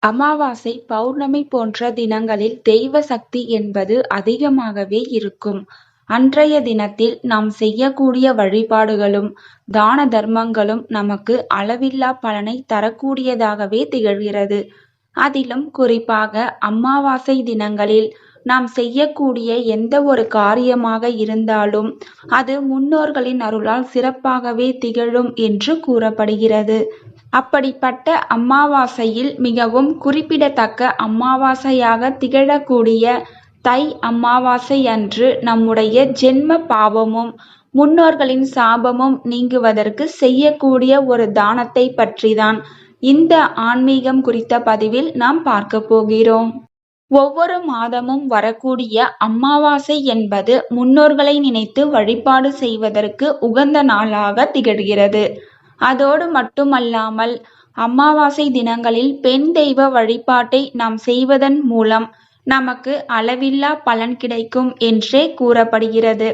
அமாவாசை, பௌர்ணமி போன்ற தினங்களில் தெய்வ சக்தி என்பது அதிகமாகவே இருக்கும். அன்றைய தினத்தில் நாம் செய்யக்கூடிய வழிபாடுகளும் தான தர்மங்களும் நமக்கு அளவில்லா பலனை தரக்கூடியதாகவே திகழ்கிறது. அதிலும் குறிப்பாக அமாவாசை தினங்களில் நாம் செய்யக்கூடிய எந்த ஒரு காரியமாக இருந்தாலும் அது முன்னோர்களின் அருளால் சிறப்பாகவே திகழும் என்று கூறப்படுகிறது. அப்படிப்பட்ட அமாவாசையில் மிகவும் குறிப்பிடத்தக்க அமாவாசையாக திகழக்கூடிய தை அமாவாசை அன்று நம்முடைய ஜென்ம பாவமும் முன்னோர்களின் சாபமும் நீங்குவதற்கு செய்யக்கூடிய ஒரு தானத்தை பற்றிதான் இந்த ஆன்மீகம் குறித்த பதிவில் நாம் பார்க்க போகிறோம். ஒவ்வொரு மாதமும் வரக்கூடிய அமாவாசை என்பது முன்னோர்களை நினைத்து வழிபாடு செய்வதற்கு உகந்த நாளாக திகழ்கிறது. அதோடு மட்டுமல்லாமல் அமாவாசை தினங்களில் பெண் தெய்வ வழிபாட்டை நாம் செய்வதன் மூலம் நமக்கு அளவில்லா பலன் கிடைக்கும் என்றே கூறப்படுகிறது.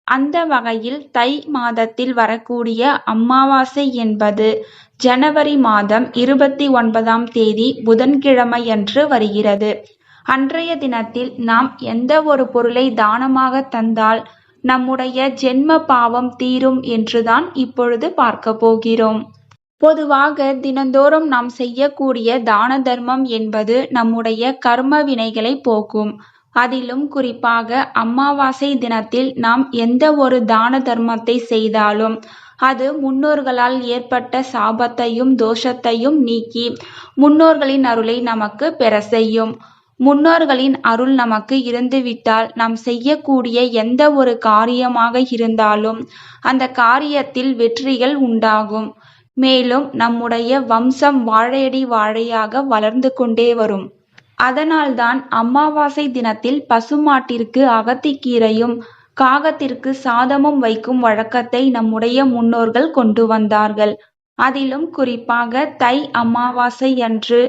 அந்த வகையில் தை மாதத்தில் வரக்கூடிய அமாவாசை என்பது ஜனவரி மாதம் 29ஆம் தேதி புதன்கிழமையன்று வருகிறது. அன்றைய தினத்தில் நாம் எந்த ஒரு பொருளை தானமாக தந்தால் நம்முடைய ஜென்ம பாவம் தீரும் என்றுதான் இப்பொழுது பார்க்க போகிறோம். பொதுவாக தினந்தோறும் நாம் செய்யக்கூடிய தான தர்மம் என்பது நம்முடைய கர்ம வினைகளை போக்கும். அதிலும் குறிப்பாக அமாவாசை தினத்தில் நாம் எந்த ஒரு தான தர்மத்தை செய்தாலும் அது முன்னோர்களால் ஏற்பட்ட சாபத்தையும் தோஷத்தையும் நீக்கி முன்னோர்களின் அருளை நமக்கு பெற செய்யும். முன்னோர்களின் அருள் நமக்கு இருந்துவிட்டால் நாம் செய்யக்கூடிய எந்த ஒரு காரியமாக இருந்தாலும் அந்த காரியத்தில் வெற்றிகள் உண்டாகும். மேலும் நம்முடைய வம்சம் வாழையடி வாழையாக வளர்ந்து கொண்டே வரும். அதனால்தான் அமாவாசை தினத்தில் பசுமாட்டிற்கு அகத்திக்கீரையும் காகத்திற்கு சாதமும் வைக்கும் வழக்கத்தை நம்முடைய முன்னோர்கள் கொண்டு வந்தார்கள். அதிலும் குறிப்பாக தை அமாவாசை அன்று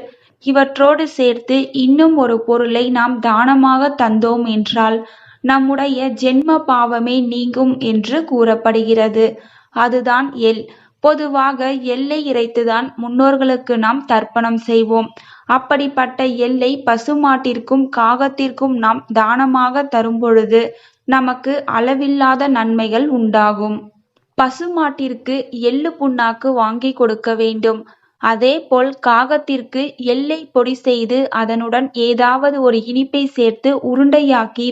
இவற்றோடு சேர்த்து இன்னும் ஒரு பொருளை நாம் தானமாக தந்தோம் என்றால் நம்முடைய ஜென்ம பாவமே நீங்கும் என்று கூறப்படுகிறது. அதுதான் எள். பொதுவாக எள்ளை இறைத்துதான் முன்னோர்களுக்கு நாம் தர்ப்பணம் செய்வோம். அப்படிப்பட்ட எள்ளை பசுமாட்டிற்கும் காகத்திற்கும் நாம் தானமாக தரும்பொழுது நமக்கு அளவில்லாத நன்மைகள் உண்டாகும். பசுமாட்டிற்கு எள்ளு புண்ணாக்கு வாங்கி கொடுக்க வேண்டும். அதேபோல் காகத்திற்கு எள்ளை பொடி செய்து அதனுடன் ஏதாவது ஒரு இனிப்பை சேர்த்து உருண்டையாக்கி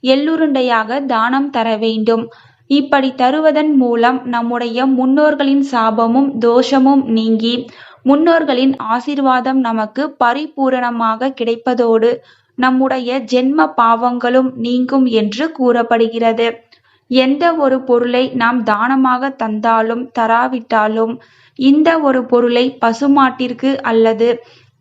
எள்ளுருண்டையாக தானம் தர வேண்டும். இப்படி தருவதன் மூலம் நம்முடைய முன்னோர்களின் சாபமும் தோஷமும் நீங்கி முன்னோர்களின் ஆசீர்வாதம் நமக்கு பரிபூரணமாக கிடைப்பதோடு நம்முடைய ஜென்ம பாவங்களும் நீங்கும் என்று கூறப்படுகிறது. எந்த ஒரு பொருளை நாம் தானமாக தந்தாலும் தராவிட்டாலும் இந்த ஒரு பொருளை பசுமாட்டிற்கு அல்லது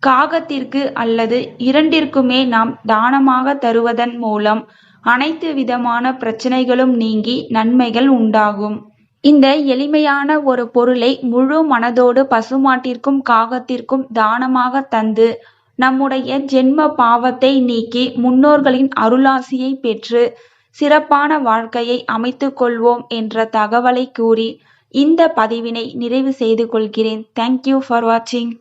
காகத்திற்கு அல்லது இரண்டிற்குமே நாம் தானமாக தருவதன் மூலம் அனைத்து விதமான பிரச்சனைகளும் நீங்கி நன்மைகள் உண்டாகும். இந்த எளிமையான ஒரு பொருளை முழு மனதோடு பசுமாட்டிற்கும் காகத்திற்கும் தானமாக தந்து நம்முடைய ஜென்ம பாவத்தை நீக்கி முன்னோர்களின் அருளாசியை பெற்று சிறப்பான வாழ்க்கையை அமைத்துக் கொள்வோம் என்ற தகவலை கூறி இந்த பதிவினை நிறைவு செய்து கொள்கிறேன். தேங்க்யூ ஃபார் வாட்சிங்.